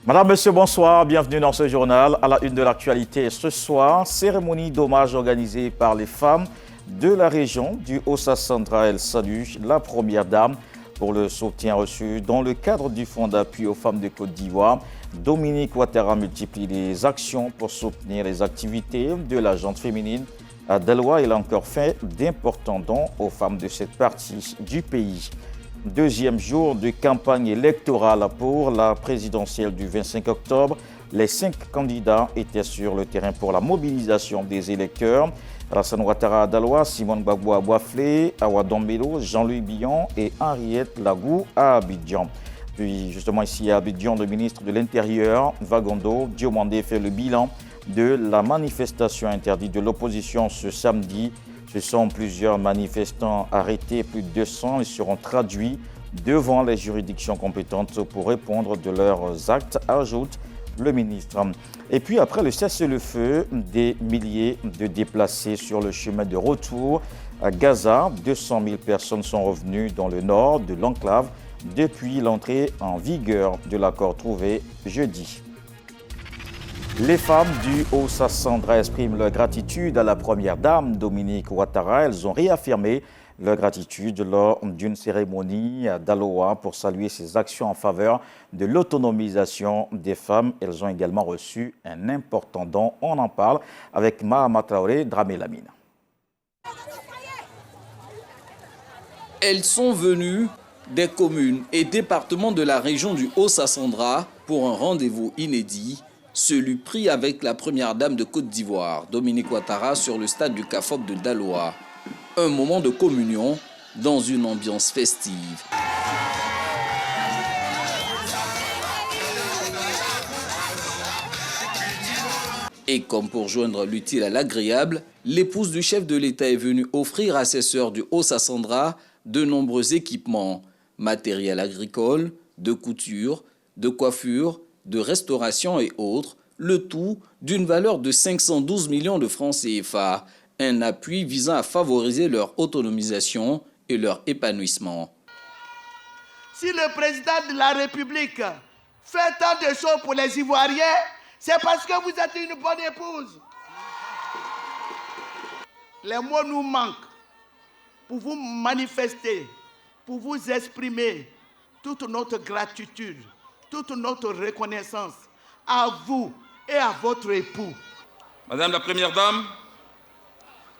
Madame, Monsieur, bonsoir. Bienvenue dans ce journal. À la une de l'actualité ce soir, cérémonie d'hommage organisée par les femmes de la région du Haut-Sassandra. Elle salue la première dame pour le soutien reçu dans le cadre du Fonds d'appui aux femmes de Côte d'Ivoire. Dominique Ouattara multiplie les actions pour soutenir les activités de la gente féminine. À Daloa, il a encore fait d'importants dons aux femmes de cette partie du pays. Deuxième jour de campagne électorale pour la présidentielle du 25 octobre. Les 5 candidats étaient sur le terrain pour la mobilisation des électeurs. Alassane Ouattara à Daloa, Simone Gbagbo à Boisflé, Awa Dombelo, Jean-Louis Billon et Henriette Lagou à Abidjan. Puis justement ici à Abidjan, le ministre de l'Intérieur, Vagondo Diomandé, fait le bilan de la manifestation interdite de l'opposition ce samedi. Ce sont plusieurs manifestants arrêtés, plus de 200. Ils seront traduits devant les juridictions compétentes pour répondre de leurs actes, ajoute le ministre. Et puis après le cessez-le-feu, des milliers de déplacés sur le chemin de retour à Gaza. 200 000 personnes sont revenues dans le nord de l'enclave depuis l'entrée en vigueur de l'accord trouvé jeudi. Les femmes du Haut-Sassandra expriment leur gratitude à la première dame, Dominique Ouattara. Elles ont réaffirmé leur gratitude lors d'une cérémonie à Daloa pour saluer ses actions en faveur de l'autonomisation des femmes. Elles ont également reçu un important don. On en parle avec Mahama Traoré, Dramé Lamine. Elles sont venues des communes et départements de la région du Haut-Sassandra pour un rendez-vous inédit, celui pris avec la première dame de Côte d'Ivoire, Dominique Ouattara, sur le stade du CAFOP de Daloa. Un moment de communion dans une ambiance festive. Et comme pour joindre l'utile à l'agréable, l'épouse du chef de l'État est venue offrir à ses sœurs du Haut-Sassandra de nombreux équipements, matériel agricole, de couture, de coiffure, de restauration et autres, le tout d'une valeur de 512 millions de francs CFA, un appui visant à favoriser leur autonomisation et leur épanouissement. Si le président de la République fait tant de choses pour les Ivoiriens, c'est parce que vous êtes une bonne épouse. Les mots nous manquent pour vous manifester, pour vous exprimer toute notre gratitude, toute notre reconnaissance à vous et à votre époux. Madame la Première Dame,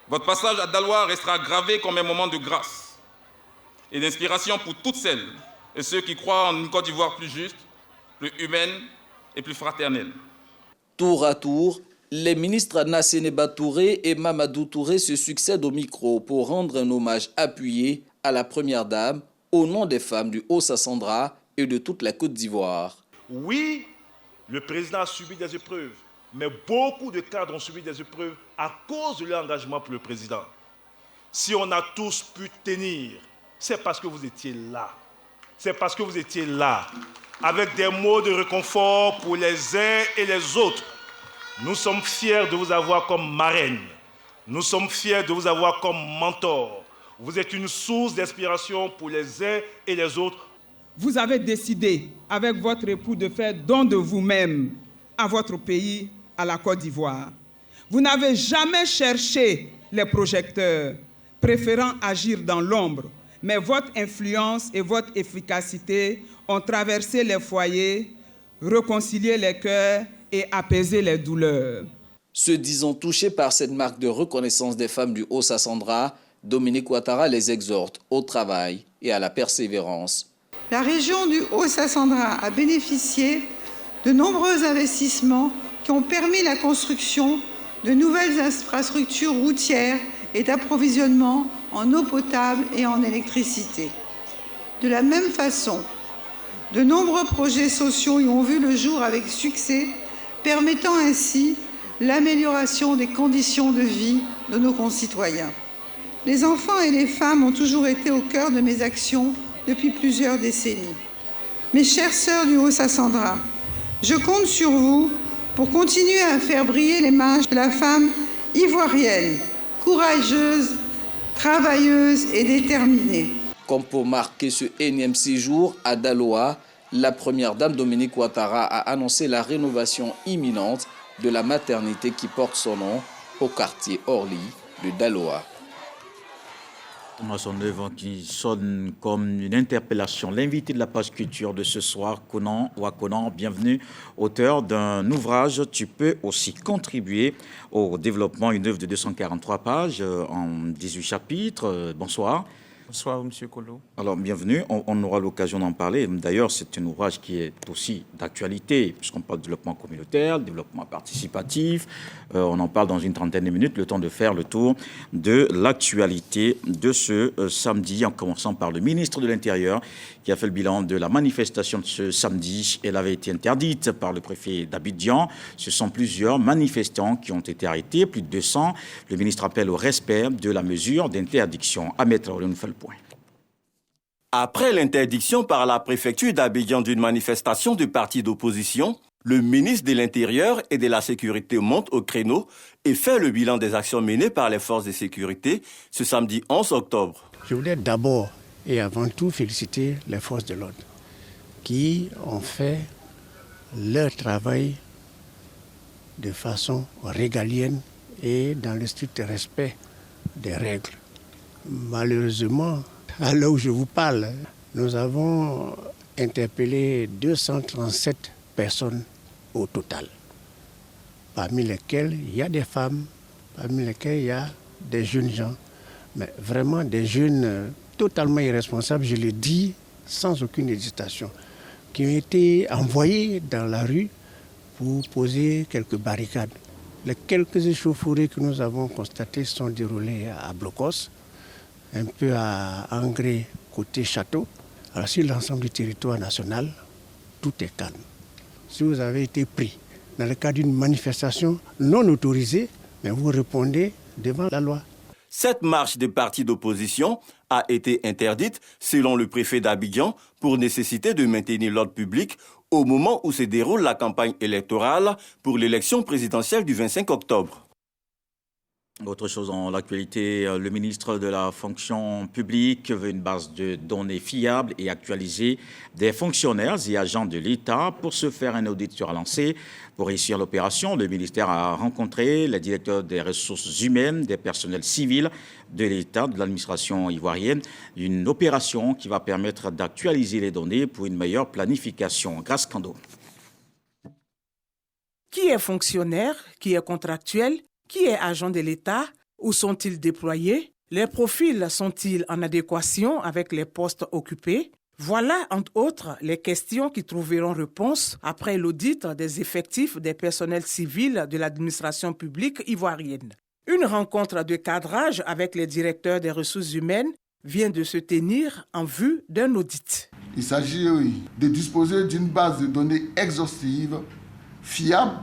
votre passage à Daloa restera gravé comme un moment de grâce et d'inspiration pour toutes celles et ceux qui croient en une Côte d'Ivoire plus juste, plus humaine et plus fraternelle. Tour à tour, les ministres Nasseneba Touré et Mamadou Touré se succèdent au micro pour rendre un hommage appuyé à la Première Dame au nom des femmes du Haut-Sassandra et de toute la Côte d'Ivoire. Oui, le président a subi des épreuves, mais beaucoup de cadres ont subi des épreuves à cause de leur engagement pour le président. Si on a tous pu tenir, c'est parce que vous étiez là. C'est parce que vous étiez là, avec des mots de réconfort pour les uns et les autres. Nous sommes fiers de vous avoir comme marraine. Nous sommes fiers de vous avoir comme mentor. Vous êtes une source d'inspiration pour les uns et les autres. Vous avez décidé, avec votre époux, de faire don de vous-même à votre pays, à la Côte d'Ivoire. Vous n'avez jamais cherché les projecteurs, préférant agir dans l'ombre, mais votre influence et votre efficacité ont traversé les foyers, réconcilié les cœurs et apaisé les douleurs. Se disant touchés par cette marque de reconnaissance des femmes du Haut-Sassandra, Dominique Ouattara les exhorte au travail et à la persévérance. La région du Haut-Sassandra a bénéficié de nombreux investissements qui ont permis la construction de nouvelles infrastructures routières et d'approvisionnement en eau potable et en électricité. De la même façon, de nombreux projets sociaux y ont vu le jour avec succès, permettant ainsi l'amélioration des conditions de vie de nos concitoyens. Les enfants et les femmes ont toujours été au cœur de mes actions depuis plusieurs décennies. Mes chères sœurs du Haut-Sassandra, je compte sur vous pour continuer à faire briller l'image de la femme ivoirienne, courageuse, travailleuse et déterminée. Comme pour marquer ce énième séjour à Daloa, La première dame Dominique Ouattara a annoncé la rénovation imminente de la maternité qui porte son nom au quartier Orly de Daloa. Son œuvre qui sonne comme une interpellation. L'invité de la page culture de ce soir, Konan Wakonan, bienvenue, auteur d'un ouvrage. Tu peux aussi contribuer au développement, une œuvre de 243 pages en 18 chapitres. Bonsoir. Bonsoir, M. Kolo. Alors, bienvenue. On aura l'occasion d'en parler. D'ailleurs, c'est un ouvrage qui est aussi d'actualité, puisqu'on parle de développement communautaire, développement participatif. On en parle dans une trentaine de minutes, le temps de faire le tour de l'actualité de ce samedi, en commençant par le ministre de l'Intérieur, qui a fait le bilan de la manifestation de ce samedi. Elle avait été interdite par le préfet d'Abidjan. Ce sont plusieurs manifestants qui ont été arrêtés, plus de 200. Le ministre appelle au respect de la mesure d'interdiction. Ahmed Traoré nous fait le point. Après l'interdiction par la préfecture d'Abidjan d'une manifestation du parti d'opposition, le ministre de l'Intérieur et de la Sécurité monte au créneau et fait le bilan des actions menées par les forces de sécurité ce samedi 11 octobre. Je voulais d'abord et avant tout féliciter les forces de l'ordre qui ont fait leur travail de façon régalienne et dans le strict respect des règles. Malheureusement, à l'heure où je vous parle, nous avons interpellé 237 personnes au total, parmi lesquelles il y a des femmes, parmi lesquelles il y a des jeunes gens, mais vraiment des jeunes totalement irresponsables, je le dis sans aucune hésitation, qui ont été envoyés dans la rue pour poser quelques barricades. Les quelques échauffourées que nous avons constatées sont déroulées à Blocos, un peu à Angré, côté château. Alors sur l'ensemble du territoire national, tout est calme. Si vous avez été pris dans le cadre d'une manifestation non autorisée, mais vous répondez devant la loi. Cette marche des partis d'opposition a été interdite, selon le préfet d'Abidjan, pour nécessité de maintenir l'ordre public au moment où se déroule la campagne électorale pour l'élection présidentielle du 25 octobre. Autre chose dans l'actualité, le ministre de la fonction publique veut une base de données fiable et actualisée des fonctionnaires et agents de l'État. Pour ce faire, un audit sera lancé. Pour réussir l'opération, le ministère a rencontré les directeurs des ressources humaines, des personnels civils de l'État, de l'administration ivoirienne. Une opération qui va permettre d'actualiser les données pour une meilleure planification. Grâce Kando. Qui est fonctionnaire? Qui est contractuel? Qui est agent de l'État? Où sont-ils déployés? Les profils sont-ils en adéquation avec les postes occupés? Voilà, entre autres, les questions qui trouveront réponse après l'audit des effectifs des personnels civils de l'administration publique ivoirienne. Une rencontre de cadrage avec les directeurs des ressources humaines vient de se tenir en vue d'un audit. Il s'agit de disposer d'une base de données exhaustive, fiable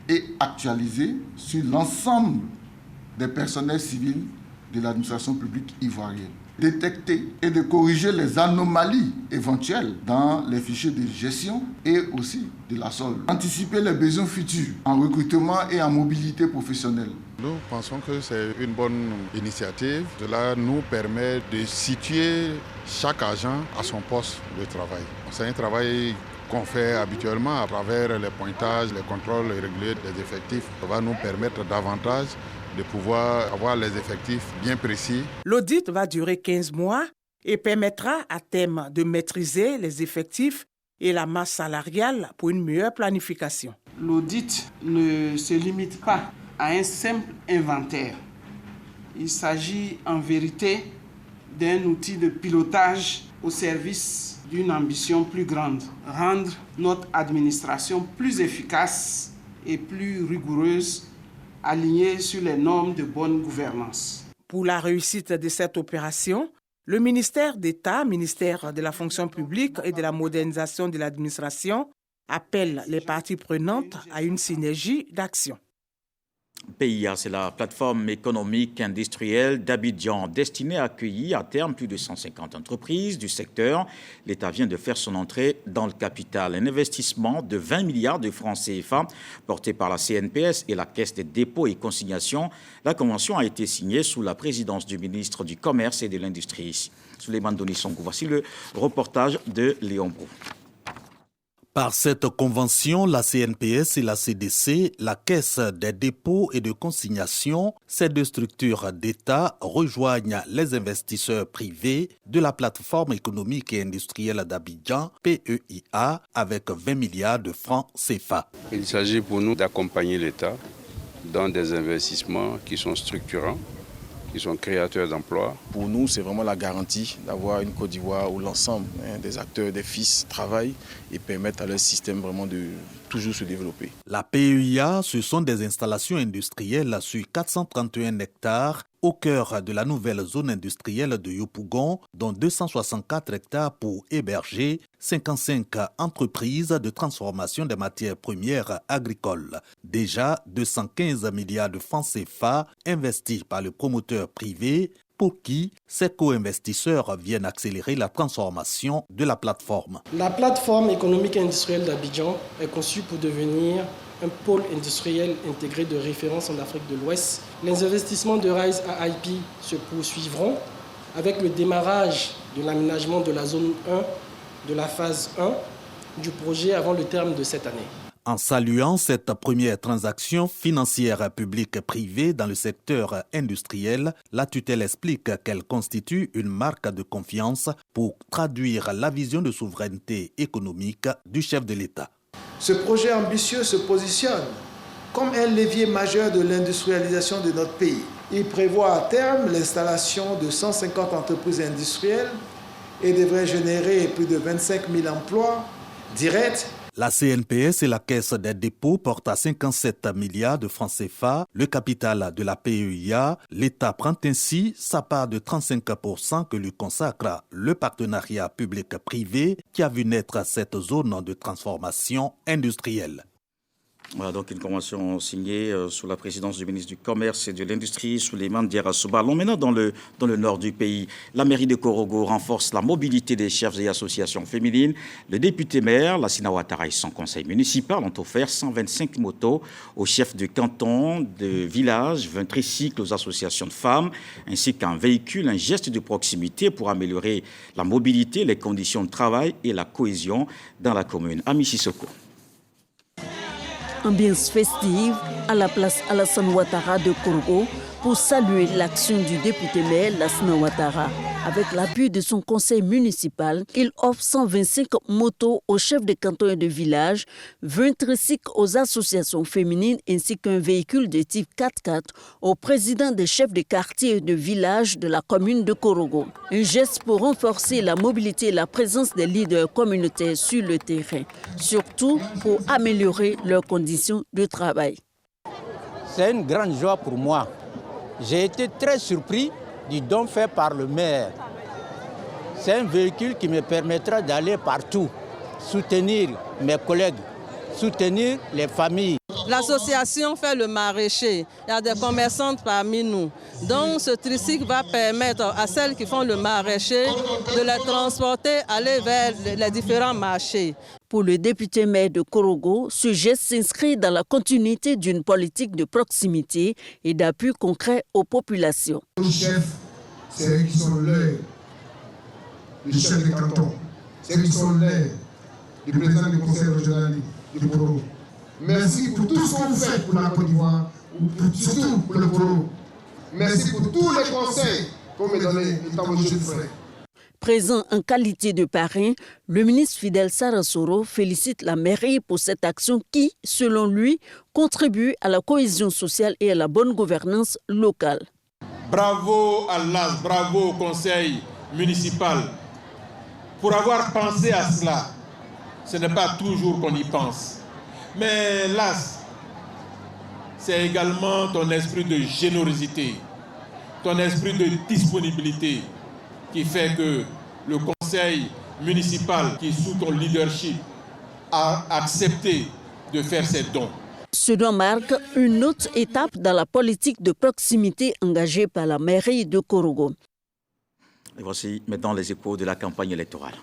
et actualisée sur l'ensemble des personnels civils de l'administration publique ivoirienne. Détecter et de corriger les anomalies éventuelles dans les fichiers de gestion et aussi de la solde. Anticiper les besoins futurs en recrutement et en mobilité professionnelle. Nous pensons que c'est une bonne initiative. Cela nous permet de situer chaque agent à son poste de travail. C'est un travail qu'on fait habituellement à travers les pointages, les contrôles réguliers des effectifs. Ça va nous permettre davantage de pouvoir avoir les effectifs bien précis. L'audit va durer 15 mois et permettra à terme de maîtriser les effectifs et la masse salariale pour une meilleure planification. L'audit ne se limite pas à un simple inventaire. Il s'agit en vérité d'un outil de pilotage au service d'une ambition plus grande, rendre notre administration plus efficace et plus rigoureuse, alignée sur les normes de bonne gouvernance. Pour la réussite de cette opération, le ministère d'État, ministère de la fonction publique et de la modernisation de l'administration, appelle les parties prenantes à une synergie d'action. PIA, c'est la plateforme économique industrielle d'Abidjan destinée à accueillir à terme plus de 150 entreprises du secteur. L'État vient de faire son entrée dans le capital. Un investissement de 20 milliards de francs CFA porté par la CNPS et la Caisse des dépôts et consignations. La convention a été signée sous la présidence du ministre du Commerce et de l'Industrie, Souleymane Donissongou. Voici le reportage de Léon Brou. Par cette convention, la CNPS et la CDC, la Caisse des dépôts et de consignation, ces deux structures d'État rejoignent les investisseurs privés de la plateforme économique et industrielle d'Abidjan, PEIA, avec 20 milliards de francs CFA. Il s'agit pour nous d'accompagner l'État dans des investissements qui sont structurants, qui sont créateurs d'emplois. Pour nous, c'est vraiment la garantie d'avoir une Côte d'Ivoire où l'ensemble des acteurs, des fils travaillent et permettent à leur système vraiment de toujours se développer. La PEIA, ce sont des installations industrielles sur 431 hectares au cœur de la nouvelle zone industrielle de Yopougon, dont 264 hectares pour héberger 55 entreprises de transformation des matières premières agricoles. Déjà 215 milliards de francs CFA investis par le promoteur privé pour qui ces co-investisseurs viennent accélérer la transformation de la plateforme. La plateforme économique et industrielle d'Abidjan est conçue pour devenir un pôle industriel intégré de référence en Afrique de l'Ouest. Les investissements de Rise AIP se poursuivront avec le démarrage de l'aménagement de la zone 1 de la phase 1 du projet avant le terme de cette année. En saluant cette première transaction financière publique-privée dans le secteur industriel, la tutelle explique qu'elle constitue une marque de confiance pour traduire la vision de souveraineté économique du chef de l'État. Ce projet ambitieux se positionne comme un levier majeur de l'industrialisation de notre pays. Il prévoit à terme l'installation de 150 entreprises industrielles et devrait générer plus de 25 000 emplois directs. La CNPS et la Caisse des dépôts portent à 57 milliards de francs CFA le capital de la PEIA. L'État prend ainsi sa part de 35% que lui consacre le partenariat public-privé qui a vu naître cette zone de transformation industrielle. Voilà donc une convention signée sous la présidence du ministre du Commerce et de l'Industrie, Souleymane Diarra-Souba. Allons maintenant dans le nord du pays. La mairie de Korogo renforce la mobilité des chefs et associations féminines. Le député maire, Lassina Ouattara et son conseil municipal ont offert 125 motos aux chefs de canton, de village, 20 tricycles aux associations de femmes, ainsi qu'un véhicule, un geste de proximité pour améliorer la mobilité, les conditions de travail et la cohésion dans la commune. Ami Sissoko. Ambiance festive à la place Alassane Ouattara de Korogo pour saluer l'action du député maire Lassina Ouattara. Avec l'appui de son conseil municipal, il offre 125 motos aux chefs de canton et de village, 20 tricycles aux associations féminines ainsi qu'un véhicule de type 4x4 aux présidents des chefs de quartier et de village de la commune de Korogo. Un geste pour renforcer la mobilité et la présence des leaders communautaires sur le terrain, surtout pour améliorer leurs conditions de travail. C'est une grande joie pour moi. J'ai été très surpris du don fait par le maire. C'est un véhicule qui me permettra d'aller partout, soutenir mes collègues, soutenir les familles. L'association fait le maraîcher. Il y a des commerçantes parmi nous. Donc ce tricycle va permettre à celles qui font le maraîcher de les transporter, aller vers les différents marchés. Pour le député maire de Korogo, ce geste s'inscrit dans la continuité d'une politique de proximité et d'appui concret aux populations. Les chefs, c'est eux qui sont l'heure. Les chefs des cantons, c'est eux qui sont l'heure. Les présidents du conseil régional de Korogo. Merci pour tout ce que vous faites pour la Côte d'Ivoire, surtout pour le Korogo. Merci pour tous les conseils qu'on me donne étant vos jeunes frères. Présent en qualité de parrain, le ministre Fidel Sarasoro félicite la mairie pour cette action qui, selon lui, contribue à la cohésion sociale et à la bonne gouvernance locale. Bravo à l'AS, bravo au conseil municipal pour avoir pensé à cela. Ce n'est pas toujours qu'on y pense. Mais l'AS, c'est également ton esprit de générosité, ton esprit de disponibilité qui fait que le conseil municipal, qui est sous ton leadership, a accepté de faire ces dons. Ce don marque une autre étape dans la politique de proximité engagée par la mairie de Korogo. Et voici maintenant les échos de la campagne électorale.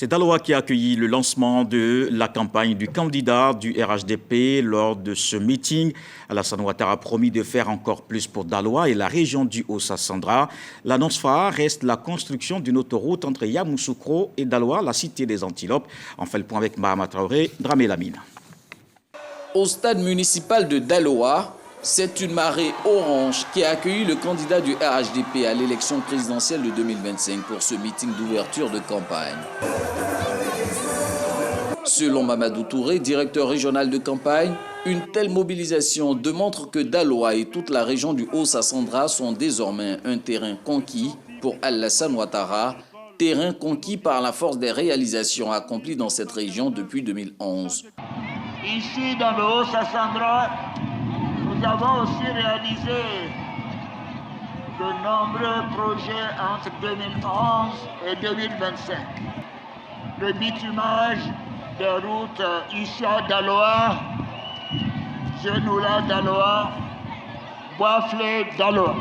C'est Daloa qui a accueilli le lancement de la campagne du candidat du RHDP. Lors de ce meeting, Alassane Ouattara a promis de faire encore plus pour Daloa et la région du Haut-Sassandra. L'annonce phare reste la construction d'une autoroute entre Yamoussoukro et Daloa, la cité des Antilopes. On fait le point avec Mahama Traoré, Dramé Lamine. Au stade municipal de Daloa, c'est une marée orange qui a accueilli le candidat du RHDP à l'élection présidentielle de 2025 pour ce meeting d'ouverture de campagne. Selon Mamadou Touré, directeur régional de campagne, une telle mobilisation démontre que Daloa et toute la région du Haut-Sassandra sont désormais un terrain conquis pour Alassane Ouattara, terrain conquis par la force des réalisations accomplies dans cette région depuis 2011. Ici, dans le Haut-Sassandra, nous avons aussi réalisé de nombreux projets entre 2011 et 2025. Le bitumage des routes Issia-Daloa, Genoula-Daloa, Boisflé-Daloa.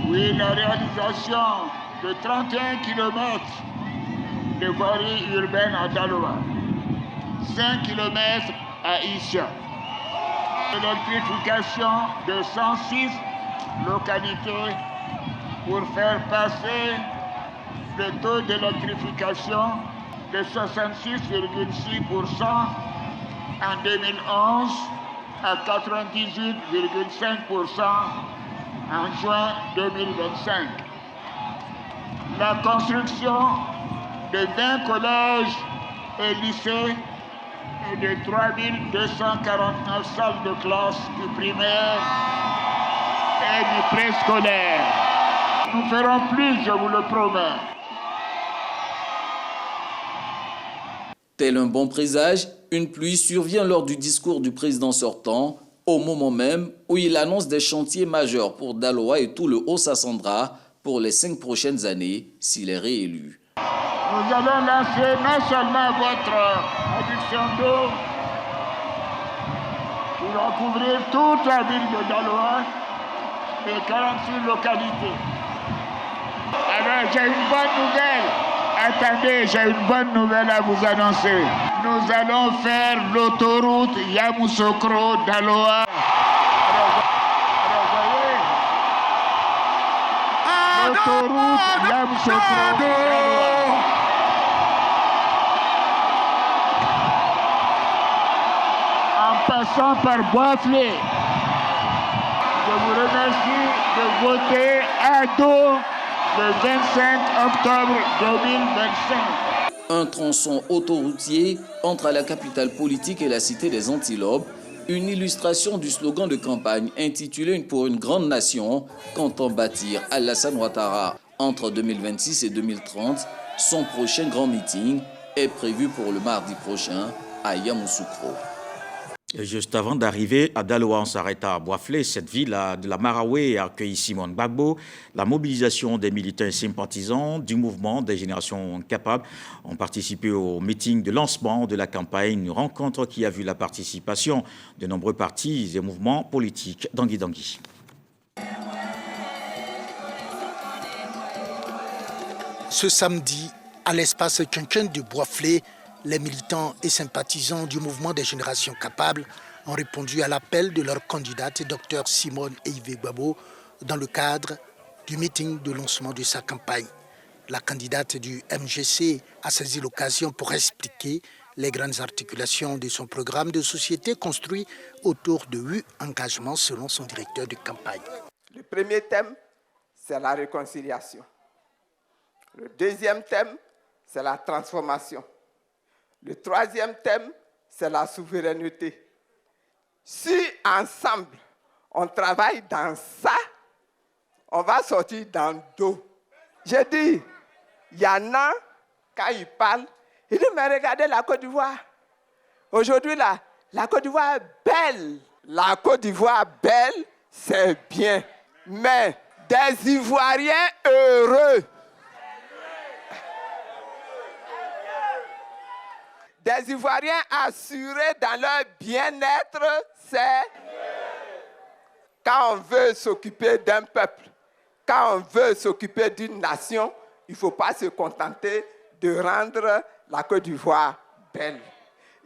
Oui, la réalisation de 31 km de voirie urbaine à Daloa, 5 km à Issia. L'électrification de 106 localités pour faire passer le taux d'électrification de 66,6% en 2011 à 98,5% en juin 2025. La construction de 20 collèges et lycées et de 3249 salles de classe du primaire et du préscolaire. Nous ferons plus, je vous le promets. Tel un bon présage, une pluie survient lors du discours du président sortant, au moment même où il annonce des chantiers majeurs pour Daloa et tout le Haut-Sassandra pour les 5 prochaines années, s'il est réélu. Nous allons lancer non seulement votre adduction d'eau qui va couvrir toute la ville de Daloa et 46 localités. Alors j'ai une bonne nouvelle. Attendez, j'ai une bonne nouvelle à vous annoncer. Nous allons faire l'autoroute Yamoussoukro-Daloa. Alors voyez, l'autoroute Yamoussoukro-Daloa. Passant par Boisflé. Je vous remercie de voter à dos le 25 octobre 2025. Un tronçon autoroutier entre la capitale politique et la cité des Antilopes, une illustration du slogan de campagne intitulé Pour une grande nation, qu'entend bâtir Alassane Ouattara entre 2026 et 2030. Son prochain grand meeting est prévu pour le mardi prochain à Yamoussoukro. Et juste avant d'arriver à Daloa, on s'arrête à Boisflé. Cette ville de la Maraoué a accueilli Simone Gbagbo. La mobilisation des militants et sympathisants du mouvement des générations capables ont participé au meeting de lancement de la campagne, une rencontre qui a vu la participation de nombreux partis et mouvements politiques. Dangui. Ce samedi, à l'espace Tchin de Boisflé, les militants et sympathisants du mouvement des générations capables ont répondu à l'appel de leur candidate, Dr Simone Eivé Gbagbo, dans le cadre du meeting de lancement de sa campagne. La candidate du MGC a saisi l'occasion pour expliquer les grandes articulations de son programme de société construit autour de 8 engagements selon son directeur de campagne. Le premier thème, c'est la réconciliation. Le deuxième thème, c'est la transformation. Le troisième thème, c'est la souveraineté. Si ensemble, on travaille dans ça, on va sortir dans dos. J'ai dit, il y en a, quand ils parlent, ils disent, mais regardez la Côte d'Ivoire. Aujourd'hui, la Côte d'Ivoire est belle. La Côte d'Ivoire belle, c'est bien. Mais des Ivoiriens heureux, des Ivoiriens assurés dans leur bien-être, c'est quand on veut s'occuper d'un peuple, quand on veut s'occuper d'une nation, il ne faut pas se contenter de rendre la Côte d'Ivoire belle.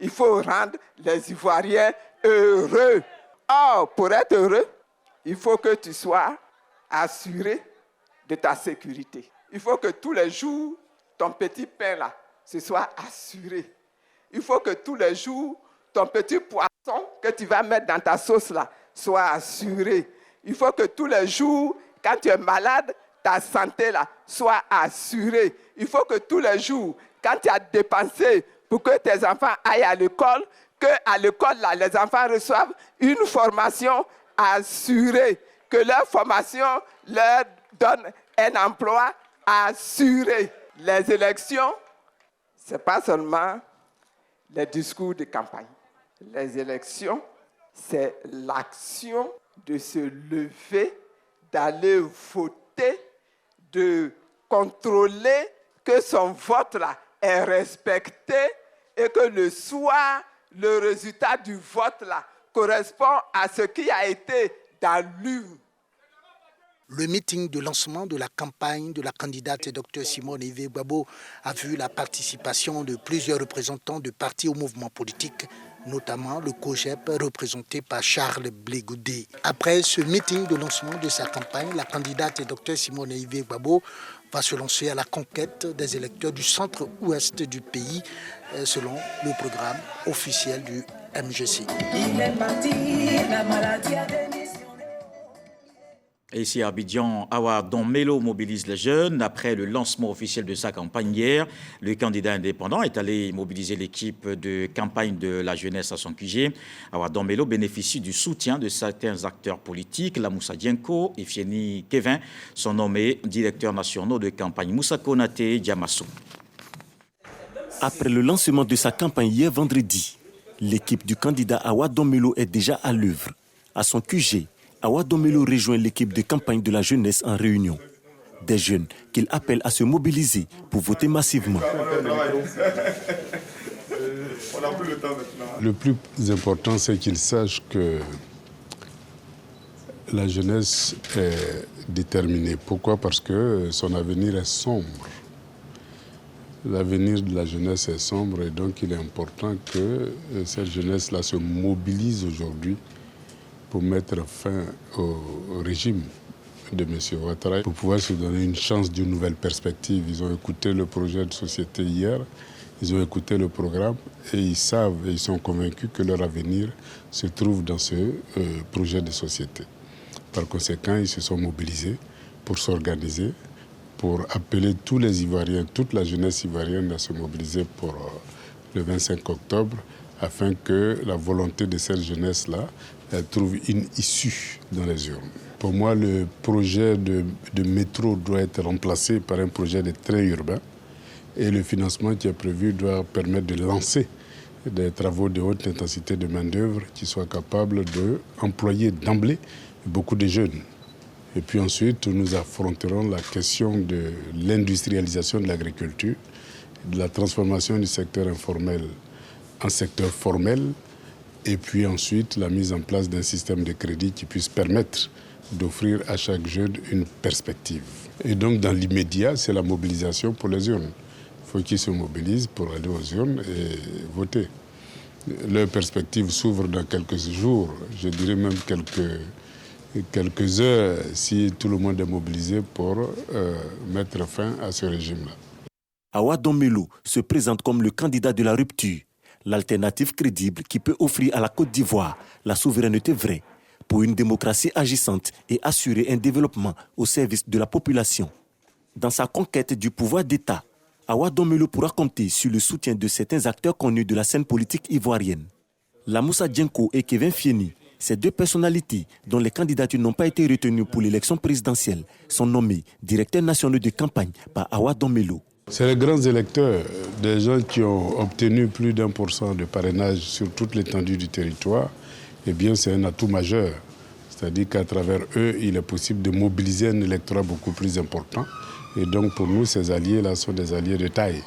Il faut rendre les Ivoiriens heureux. Or, pour être heureux, il faut que tu sois assuré de ta sécurité. Il faut que tous les jours, ton petit pain là, ce soit assuré. Il faut que tous les jours, ton petit poisson que tu vas mettre dans ta sauce là, soit assuré. Il faut que tous les jours, quand tu es malade, ta santé là, soit assurée. Il faut que tous les jours, quand tu as dépensé pour que tes enfants aillent à l'école, qu'à l'école là, les enfants reçoivent une formation assurée. Que leur formation leur donne un emploi assuré. Les élections, ce n'est pas seulement les discours de campagne. Les élections, c'est l'action de se lever, d'aller voter, de contrôler que son vote là est respecté et que le soir, le résultat du vote là correspond à ce qui a été dans l'urne. Le meeting de lancement de la campagne de la candidate Dr Simone Ive Gbagbo a vu la participation de plusieurs représentants de partis ou mouvements politiques, notamment le COJEP représenté par Charles Blé Goudé. Après ce meeting de lancement de sa campagne, la candidate Dr Simone Ive Gbagbo va se lancer à la conquête des électeurs du centre-ouest du pays, selon le programme officiel du MGC. Il est parti, la maladie a démissionné. Et ici à Abidjan, Awa Donmelo mobilise les jeunes. Après le lancement officiel de sa campagne hier, le candidat indépendant est allé mobiliser l'équipe de campagne de la jeunesse à son QG. Awa Donmelo bénéficie du soutien de certains acteurs politiques. La Moussa Dienko et Fieni Kevin sont nommés directeurs nationaux de campagne. Moussa Konate Diamassou. Après le lancement de sa campagne hier vendredi, l'équipe du candidat Awa Donmelo est déjà à l'œuvre. À son QG, Awa Donmelo rejoint l'équipe de campagne de la jeunesse en réunion. Des jeunes qu'il appelle à se mobiliser pour voter massivement. Le plus important, c'est qu'ils sachent que la jeunesse est déterminée. Pourquoi? Parce que son avenir est sombre. L'avenir de la jeunesse est sombre et donc il est important que cette jeunesse-là se mobilise aujourd'hui pour mettre fin au régime de M. Ouattara, pour pouvoir se donner une chance d'une nouvelle perspective. Ils ont écouté le projet de société hier, ils ont écouté le programme et ils savent et ils sont convaincus que leur avenir se trouve dans ce projet de société. Par conséquent, ils se sont mobilisés pour s'organiser, pour appeler tous les Ivoiriens, toute la jeunesse ivoirienne à se mobiliser pour le 25 octobre, afin que la volonté de cette jeunesse-là trouve une issue dans les urnes. Pour moi, le projet de métro doit être remplacé par un projet de train urbain et le financement qui est prévu doit permettre de lancer des travaux de haute intensité de main-d'œuvre qui soient capables d'employer d'emblée beaucoup de jeunes. Et puis ensuite, nous affronterons la question de l'industrialisation de l'agriculture, de la transformation du secteur informel en secteur formel, et puis ensuite la mise en place d'un système de crédit qui puisse permettre d'offrir à chaque jeune une perspective. Et donc dans l'immédiat, c'est la mobilisation pour les urnes. Il faut qu'ils se mobilisent pour aller aux urnes et voter. Leur perspective s'ouvre dans quelques jours, je dirais même quelques heures, si tout le monde est mobilisé pour mettre fin à ce régime-là. Awa Donmelo se présente comme le candidat de la rupture, l'alternative crédible qui peut offrir à la Côte d'Ivoire la souveraineté vraie pour une démocratie agissante et assurer un développement au service de la population. Dans sa conquête du pouvoir d'État, Awa Donmelo pourra compter sur le soutien de certains acteurs connus de la scène politique ivoirienne. La Moussa Dienko et Kevin Fieni, ces deux personnalités dont les candidatures n'ont pas été retenues pour l'élection présidentielle, sont nommés directeurs nationaux de campagne par Awa Donmelo. C'est les grands électeurs, des gens qui ont obtenu plus d'1% de parrainage sur toute l'étendue du territoire. Eh bien, c'est un atout majeur. C'est-à-dire qu'à travers eux, il est possible de mobiliser un électorat beaucoup plus important. Et donc, pour nous, ces alliés-là sont des alliés de taille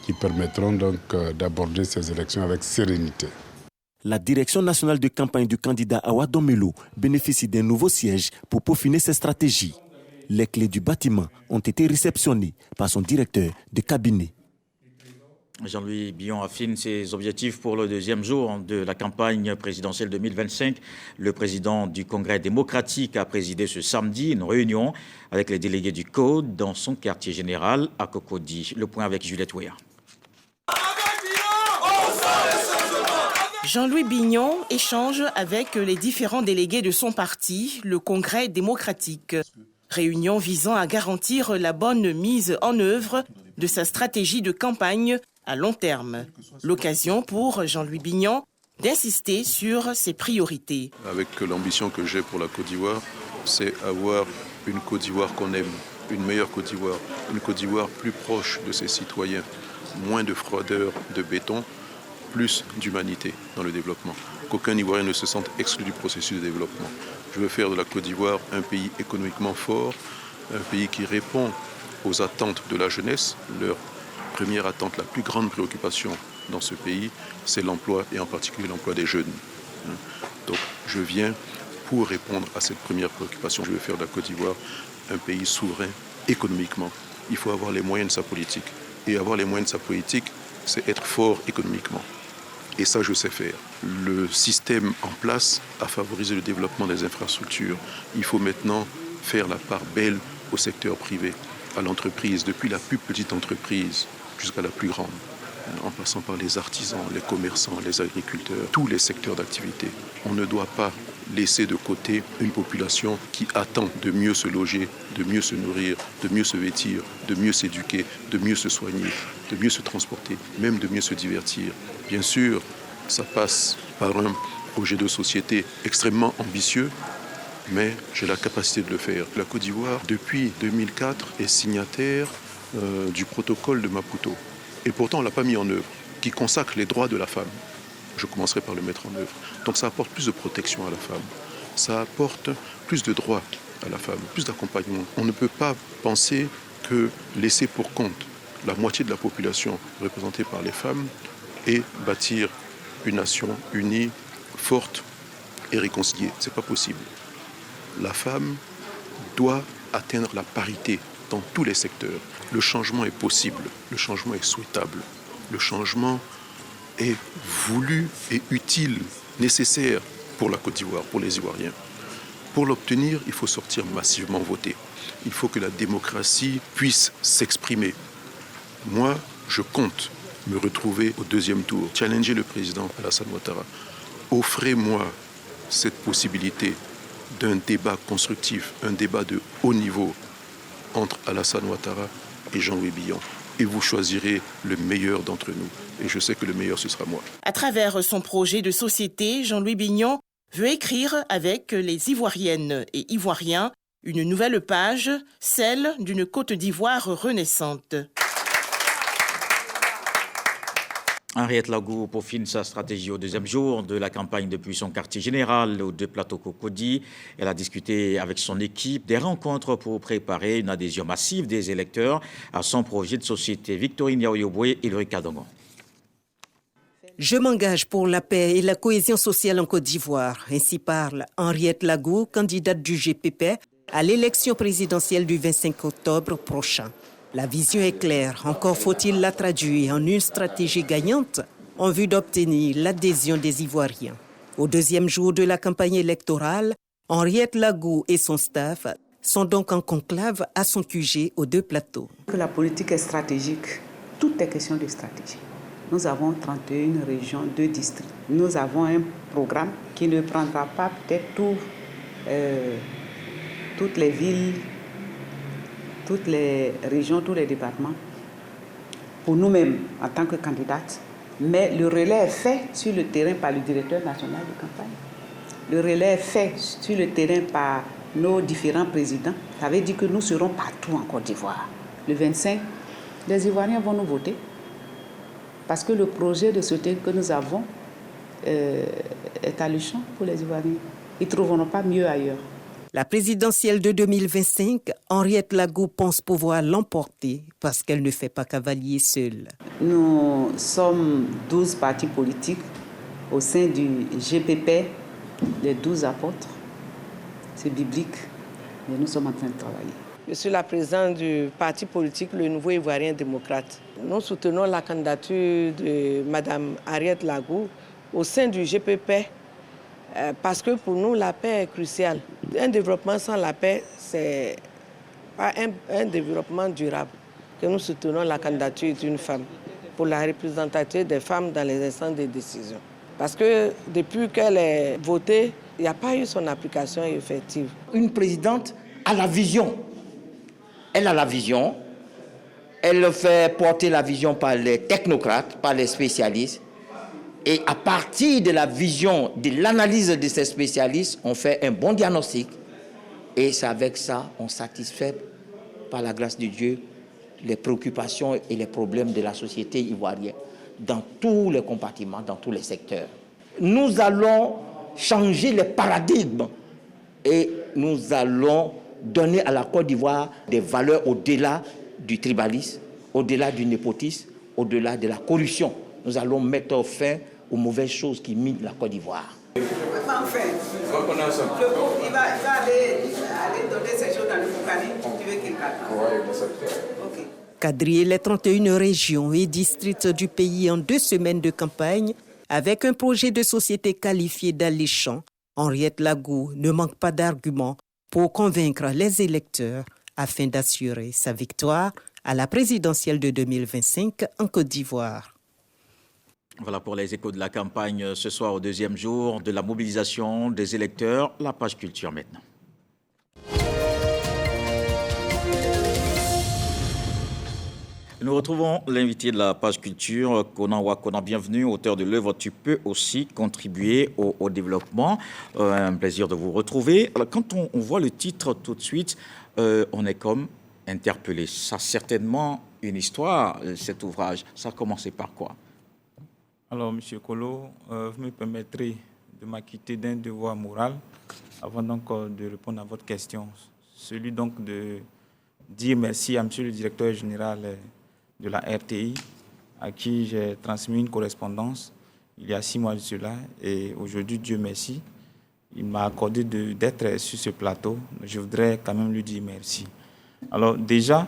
qui permettront donc d'aborder ces élections avec sérénité. La direction nationale de campagne du candidat Awa Donmelo bénéficie d'un nouveau siège pour peaufiner ses stratégies. Les clés du bâtiment ont été réceptionnées par son directeur de cabinet. Jean-Louis Billon affine ses objectifs pour le deuxième jour de la campagne présidentielle 2025. Le président du Congrès démocratique a présidé ce samedi une réunion avec les délégués du Code dans son quartier général à Cocody. Le point avec Juliette Ouéa. Jean-Louis Billon échange avec les différents délégués de son parti, le Congrès démocratique. Réunion visant à garantir la bonne mise en œuvre de sa stratégie de campagne à long terme. L'occasion pour Jean-Louis Billon d'insister sur ses priorités. Avec l'ambition que j'ai pour la Côte d'Ivoire, c'est avoir une Côte d'Ivoire qu'on aime, une meilleure Côte d'Ivoire, une Côte d'Ivoire plus proche de ses citoyens, moins de fraudeurs de béton, plus d'humanité dans le développement. Qu'aucun Ivoirien ne se sente exclu du processus de développement. Je veux faire de la Côte d'Ivoire un pays économiquement fort, un pays qui répond aux attentes de la jeunesse. Leur première attente, la plus grande préoccupation dans ce pays, c'est l'emploi et en particulier l'emploi des jeunes. Donc je viens pour répondre à cette première préoccupation. Je veux faire de la Côte d'Ivoire un pays souverain économiquement. Il faut avoir les moyens de sa politique. Et avoir les moyens de sa politique, c'est être fort économiquement. Et ça, je sais faire. Le système en place a favorisé le développement des infrastructures. Il faut maintenant faire la part belle au secteur privé, à l'entreprise, depuis la plus petite entreprise jusqu'à la plus grande, en passant par les artisans, les commerçants, les agriculteurs, tous les secteurs d'activité. On ne doit pas laisser de côté une population qui attend de mieux se loger, de mieux se nourrir, de mieux se vêtir, de mieux s'éduquer, de mieux se soigner, de mieux se transporter, même de mieux se divertir. Bien sûr, ça passe par un projet de société extrêmement ambitieux, mais j'ai la capacité de le faire. La Côte d'Ivoire, depuis 2004, est signataire du protocole de Maputo. Et pourtant, on ne l'a pas mis en œuvre, qui consacre les droits de la femme. Je commencerai par le mettre en œuvre. Donc ça apporte plus de protection à la femme. Ça apporte plus de droits à la femme, plus d'accompagnement. On ne peut pas penser que laisser pour compte la moitié de la population représentée par les femmes et bâtir une nation unie, forte et réconciliée. Ce n'est pas possible. La femme doit atteindre la parité dans tous les secteurs. Le changement est possible, le changement est souhaitable, le changement est voulu et utile, nécessaire pour la Côte d'Ivoire, pour les Ivoiriens. Pour l'obtenir, il faut sortir massivement voter. Il faut que la démocratie puisse s'exprimer. Moi, je compte me retrouver au deuxième tour, challenger le président Alassane Ouattara. Offrez-moi cette possibilité d'un débat constructif, un débat de haut niveau entre Alassane Ouattara et Jean-Louis Billon. Et vous choisirez le meilleur d'entre nous. Et je sais que le meilleur, ce sera moi. À travers son projet de société, Jean-Louis Billon veut écrire avec les Ivoiriennes et Ivoiriens une nouvelle page, celle d'une Côte d'Ivoire renaissante. Henriette Lagou peaufine sa stratégie au deuxième jour de la campagne depuis son quartier général aux deux plateaux Cocody. Elle a discuté avec son équipe des rencontres pour préparer une adhésion massive des électeurs à son projet de société. Victorine Yaoyoboué et Loïc Kadongo. Je m'engage pour la paix et la cohésion sociale en Côte d'Ivoire. Ainsi parle Henriette Lagou, candidate du GPP à l'élection présidentielle du 25 octobre prochain. La vision est claire, encore faut-il la traduire en une stratégie gagnante en vue d'obtenir l'adhésion des Ivoiriens. Au deuxième jour de la campagne électorale, Henriette Lagou et son staff sont donc en conclave à son QG aux deux plateaux. La politique est stratégique, tout est question de stratégie. Nous avons 31 régions, 2 districts. Nous avons un programme qui ne prendra pas peut-être toutes les villes, toutes les régions, tous les départements, pour nous-mêmes en tant que candidates. Mais le relais est fait sur le terrain par le directeur national de campagne. Le relais est fait sur le terrain par nos différents présidents. Ça veut dire que nous serons partout en Côte d'Ivoire. Le 25, les Ivoiriens vont nous voter parce que le projet de société que nous avons est alléchant pour les Ivoiriens. Ils ne trouveront pas mieux ailleurs. La présidentielle de 2025, Henriette Lagou pense pouvoir l'emporter parce qu'elle ne fait pas cavalier seule. Nous sommes 12 partis politiques au sein du GPP, les 12 apôtres. C'est biblique, mais nous sommes en train de travailler. Je suis la présidente du parti politique Le Nouveau Ivoirien démocrate. Nous soutenons la candidature de Mme Henriette Lagou au sein du GPP parce que pour nous, la paix est cruciale. Un développement sans la paix, c'est pas un développement durable. Que nous soutenons la candidature d'une femme pour la représentativité des femmes dans les instances de décision. Parce que depuis qu'elle est votée, il n'y a pas eu son application effective. Une présidente a la vision. Elle a la vision. Elle fait porter la vision par les technocrates, par les spécialistes. Et à partir de la vision, de l'analyse de ces spécialistes, on fait un bon diagnostic. Et c'est avec ça, on satisfait, par la grâce de Dieu, les préoccupations et les problèmes de la société ivoirienne dans tous les compartiments, dans tous les secteurs. Nous allons changer les paradigmes et nous allons donner à la Côte d'Ivoire des valeurs au-delà du tribalisme, au-delà du népotisme, au-delà de la corruption. Nous allons mettre fin aux mauvaises choses qui minent la Côte d'Ivoire. Il va aller donner ces choses dans le Boukani. Tu veux qu'il cadre. Quadriller les 31 régions et districts du pays en 2 semaines de campagne, avec un projet de société qualifié d'alléchant, Henriette Lagou ne manque pas d'arguments pour convaincre les électeurs afin d'assurer sa victoire à la présidentielle de 2025 en Côte d'Ivoire. Voilà pour les échos de la campagne ce soir au 2e jour de la mobilisation des électeurs. La page culture maintenant. Nous retrouvons l'invité de la page culture, Konan Wakona. Bienvenue, auteur de l'œuvre « Tu peux aussi contribuer au développement ». Un plaisir de vous retrouver. Alors, quand on voit le titre tout de suite, on est comme interpellé. Ça a certainement une histoire, cet ouvrage. Ça a commencé par quoi? Alors, M. Kolo, vous me permettrez de m'acquitter d'un devoir moral avant donc de répondre à votre question. Celui donc de dire merci à M. le directeur général de la RTI, à qui j'ai transmis une correspondance il y a 6 mois de cela. Et aujourd'hui, Dieu merci, il m'a accordé d'être sur ce plateau. Je voudrais quand même lui dire merci. Alors déjà,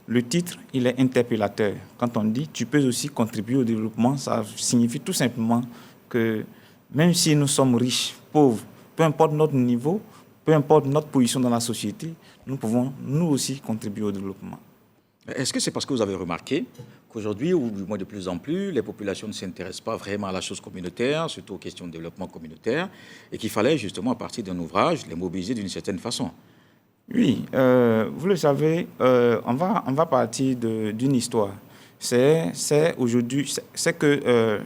le titre, il est interpellateur. Quand on dit « tu peux aussi contribuer au développement », ça signifie tout simplement que même si nous sommes riches, pauvres, peu importe notre niveau, peu importe notre position dans la société, nous pouvons nous aussi contribuer au développement. Est-ce que c'est parce que vous avez remarqué qu'aujourd'hui, ou du moins de plus en plus, les populations ne s'intéressent pas vraiment à la chose communautaire, surtout aux questions de développement communautaire, et qu'il fallait justement, à partir d'un ouvrage, les mobiliser d'une certaine façon? Oui, vous le savez, on va partir d'une histoire. C'est que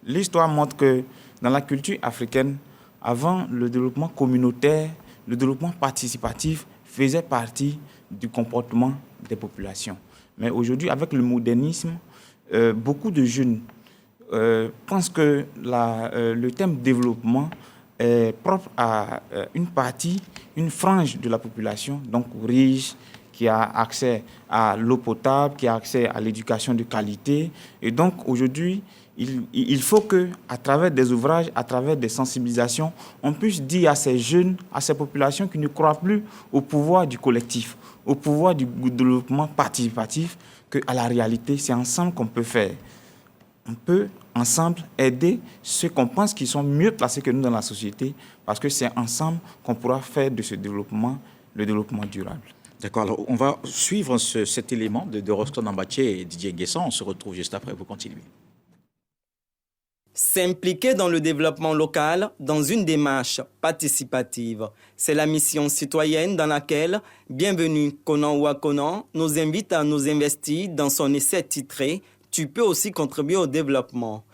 l'histoire montre que dans la culture africaine, avant, le développement communautaire, le développement participatif faisait partie du comportement des populations. Mais aujourd'hui, avec le modernisme, beaucoup de jeunes pensent que le thème développement est propre à une partie, une frange de la population, donc riche, qui a accès à l'eau potable, qui a accès à l'éducation de qualité. Et donc aujourd'hui, il faut qu'à travers des ouvrages, à travers des sensibilisations, on puisse dire à ces jeunes, à ces populations qui ne croient plus au pouvoir du collectif, au pouvoir du développement participatif, qu'à la réalité, c'est ensemble qu'on peut faire. On peut ensemble aider ceux qu'on pense qui sont mieux placés que nous dans la société, parce que c'est ensemble qu'on pourra faire de ce développement le développement durable. D'accord, alors on va suivre cet élément de Roston Ambaché et Didier Nguessan. On se retrouve juste après pour continuer. S'impliquer dans le développement local dans une démarche participative. C'est la mission citoyenne dans laquelle Bienvenue Konan Wakona nous invite à nous investir dans son essai titré « Tu peux aussi contribuer au développement ».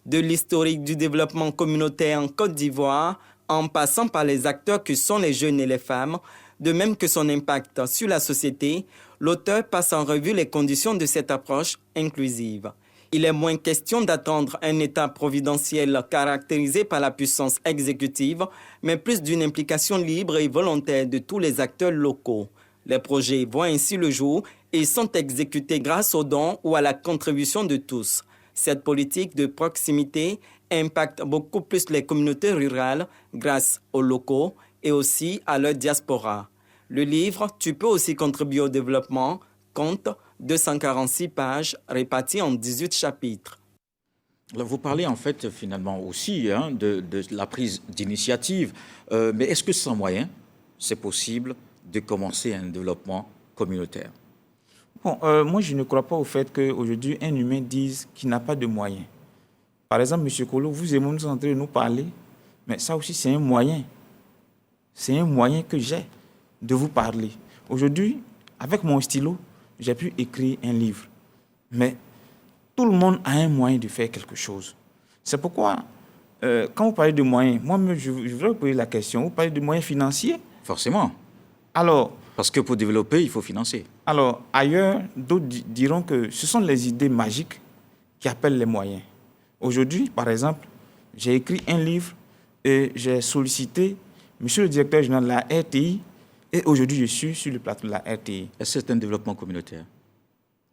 De l'historique du développement communautaire en Côte d'Ivoire, en passant par les acteurs que sont les jeunes et les femmes, de même que son impact sur la société, l'auteur passe en revue les conditions de cette approche inclusive. Il est moins question d'attendre un État providentiel caractérisé par la puissance exécutive, mais plus d'une implication libre et volontaire de tous les acteurs locaux. Les projets voient ainsi le jour et sont exécutés grâce aux dons ou à la contribution de tous. Cette politique de proximité impacte beaucoup plus les communautés rurales grâce aux locaux et aussi à leur diaspora. Le livre « Tu peux aussi contribuer au développement » compte 246 pages réparties en 18 chapitres. Alors, vous parlez en fait finalement aussi de la prise d'initiative, mais est-ce que sans moyens, c'est possible de commencer un développement communautaire? Bon, moi je ne crois pas au fait qu'aujourd'hui un humain dise qu'il n'a pas de moyens. Par exemple, M. Kolo, vous et moi nous sommes en train de nous parler, mais ça aussi c'est un moyen. C'est un moyen que j'ai de vous parler. Aujourd'hui, avec mon stylo, j'ai pu écrire un livre. Mais tout le monde a un moyen de faire quelque chose. C'est pourquoi, quand vous parlez de moyens, moi-même, je voudrais vous poser la question. Vous parlez de moyens financiers? Forcément. Alors, parce que pour développer, il faut financer. Alors, ailleurs, d'autres diront que ce sont les idées magiques qui appellent les moyens. Aujourd'hui, par exemple, j'ai écrit un livre et j'ai sollicité monsieur le directeur général de la RTI. Et aujourd'hui, je suis sur le plateau de la RTI. Est-ce que c'est un développement communautaire?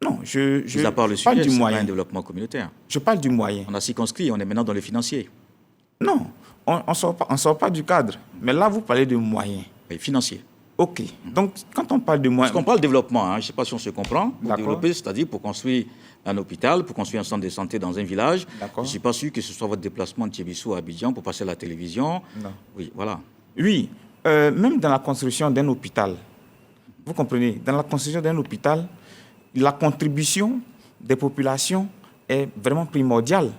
Non, je parle du moyen. Un développement communautaire. Je parle du moyen. On a circonscrit, on est maintenant dans le financier. Non, on ne sort pas du cadre. Mais là, vous parlez de moyens. Oui, financier. OK. Donc, quand on parle de moyens... Parce qu'on parle de développement, je ne sais pas si on se comprend. Pour développer, c'est-à-dire pour construire un hôpital, pour construire un centre de santé dans un village. Je ne suis pas sûr que ce soit votre déplacement de Thiébissou à Abidjan pour passer à la télévision. Non. Oui, voilà. Oui. Même dans la construction d'un hôpital, vous comprenez, dans la construction d'un hôpital, la contribution des populations est vraiment primordiale.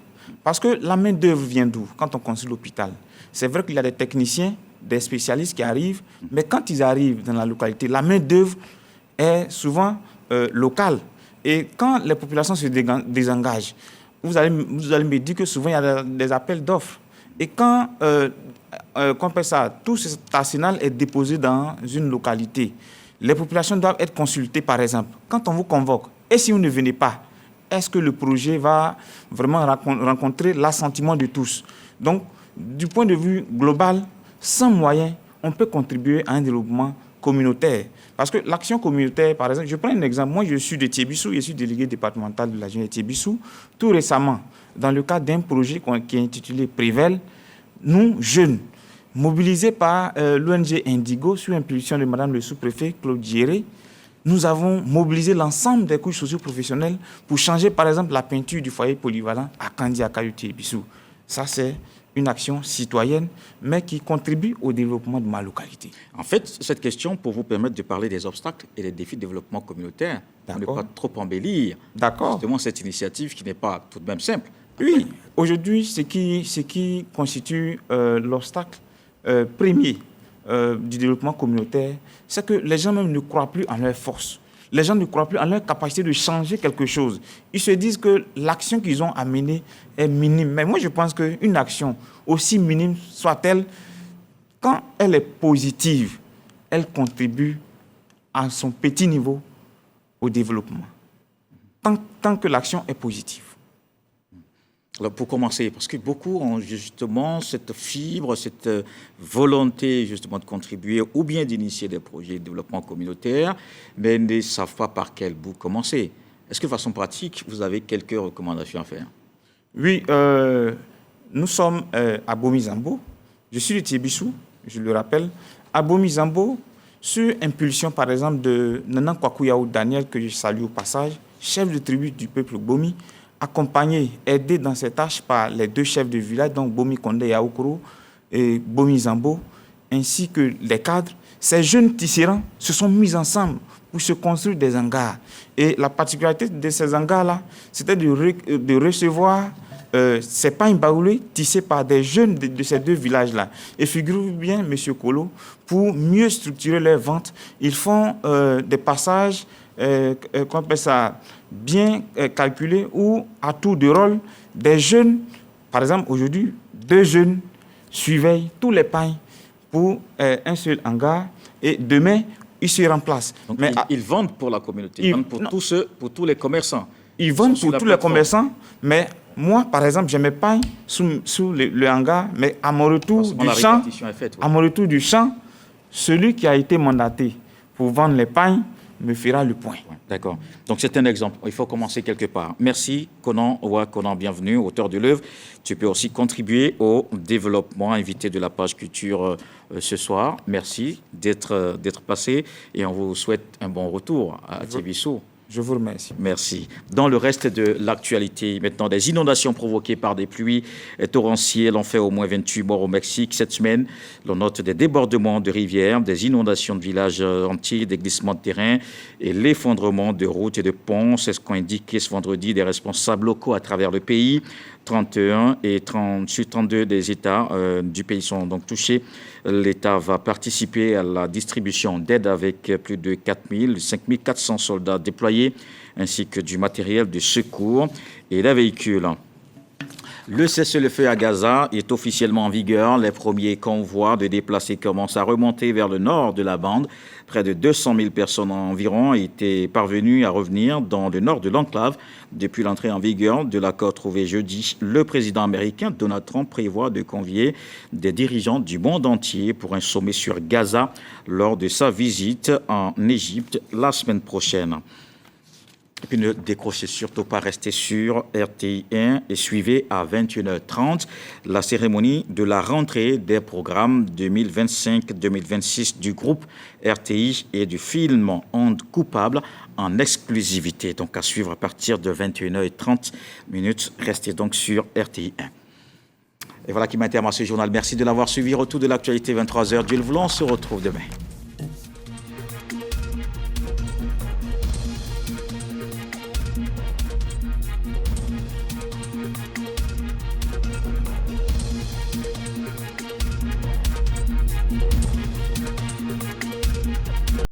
Parce que la main-d'œuvre vient d'où quand on construit l'hôpital? C'est vrai qu'il y a des techniciens, des spécialistes qui arrivent, mais quand ils arrivent dans la localité, la main-d'œuvre est souvent locale. Et quand les populations se désengagent, vous allez me dire que souvent il y a des appels d'offres. Et quand tout cet arsenal est déposé dans une localité, les populations doivent être consultées, par exemple. Quand on vous convoque, et si vous ne venez pas, est-ce que le projet va vraiment rencontrer l'assentiment de tous? Donc, du point de vue global, sans moyens, on peut contribuer à un développement communautaire. Parce que l'action communautaire, par exemple, je prends un exemple. Moi, je suis de Thiébissou, je suis délégué départemental de la jeunesse de Thiébissou. Tout récemment, dans le cadre d'un projet qui est intitulé Prével, nous, jeunes, mobilisés par l'ONG Indigo, sous impulsion de Madame le sous-préfet Claude Géré, nous avons mobilisé l'ensemble des couches socio-professionnelles pour changer, par exemple, la peinture du foyer polyvalent à Kandiaka du Thiébissou. Ça, c'est une action citoyenne, mais qui contribue au développement de ma localité. En fait, cette question pour vous permettre de parler des obstacles et des défis de développement communautaire, pour ne pas trop embellir justement cette initiative qui n'est pas tout de même simple. Oui, aujourd'hui, ce qui constitue l'obstacle premier du développement communautaire, c'est que les gens même ne croient plus en leur force. Les gens ne croient plus en leur capacité de changer quelque chose. Ils se disent que l'action qu'ils ont à mener est minime. Mais moi, je pense qu'une action, aussi minime soit-elle, quand elle est positive, elle contribue à son petit niveau au développement. Tant que l'action est positive. Alors pour commencer, parce que beaucoup ont justement cette fibre, cette volonté justement de contribuer ou bien d'initier des projets de développement communautaire, mais ne savent pas par quel bout commencer. Est-ce que de façon pratique, vous avez quelques recommandations à faire? Oui, nous sommes à Bomi-Zambo. Je suis de Thiébissou, je le rappelle. À Bomi-Zambo, sur impulsion par exemple de Nanan Kwakuyaou Daniel, que je salue au passage, chef de tribu du peuple Bomi, accompagné, aidé dans ces tâches par les deux chefs de village, donc Bomi Kondé Yaoukro et Bomi Zambo, ainsi que les cadres. Ces jeunes tisserands se sont mis ensemble pour se construire des hangars. Et la particularité de ces hangars-là, c'était de recevoir ces pagnes baoulées tissées par des jeunes de ces deux villages-là. Et figurez-vous bien, M. Kolo, pour mieux structurer leurs ventes, ils font des passages qu'on appelle ça, bien calculés, où à tour de rôle, des jeunes, par exemple aujourd'hui, 2 jeunes surveillent tous les pagnes pour un seul hangar, et demain, ils se remplacent. Donc ils vendent pour la communauté, ils vendent pour tous les commerçants. Ils vendent pour tous les commerçants, mais moi, par exemple, j'ai mes pagnes sous le hangar, mais à mon retour du champ, celui qui a été mandaté pour vendre les pagnes me fera le point. D'accord. Donc c'est un exemple. Il faut commencer quelque part. Merci Konan Owa Konan, bienvenue, auteur de l'œuvre. Tu peux aussi contribuer au développement, invité de la page culture ce soir. Merci d'être passé et on vous souhaite un bon retour à Tébissou. Je vous remercie. Merci. Dans le reste de l'actualité, maintenant, des inondations provoquées par des pluies torrentielles ont fait au moins 28 morts au Mexique cette semaine. L'on note des débordements de rivières, des inondations de villages entiers, des glissements de terrain et l'effondrement de routes et de ponts. C'est ce qu'ont indiqué ce vendredi des responsables locaux à travers le pays. 31 et 32 des États du pays sont donc touchés. L'État va participer à la distribution d'aide avec plus de 5 400 soldats déployés, ainsi que du matériel de secours et des véhicules. Le cessez-le-feu à Gaza est officiellement en vigueur. Les premiers convois de déplacés commencent à remonter vers le nord de la bande. Près de 200 000 personnes environ étaient parvenues à revenir dans le nord de l'enclave depuis l'entrée en vigueur de l'accord trouvé jeudi. Le président américain Donald Trump prévoit de convier des dirigeants du monde entier pour un sommet sur Gaza lors de sa visite en Égypte la semaine prochaine. Et puis ne décrochez surtout pas, restez sur RTI1 et suivez à 21h30 la cérémonie de la rentrée des programmes 2025-2026 du groupe RTI et du film Ondes coupables en exclusivité. Donc à suivre à partir de 21h30. Restez donc sur RTI1. Et voilà qui m'a terminé ce journal. Merci de l'avoir suivi. Retour de l'actualité 23h. Dieu le voulant, on se retrouve demain.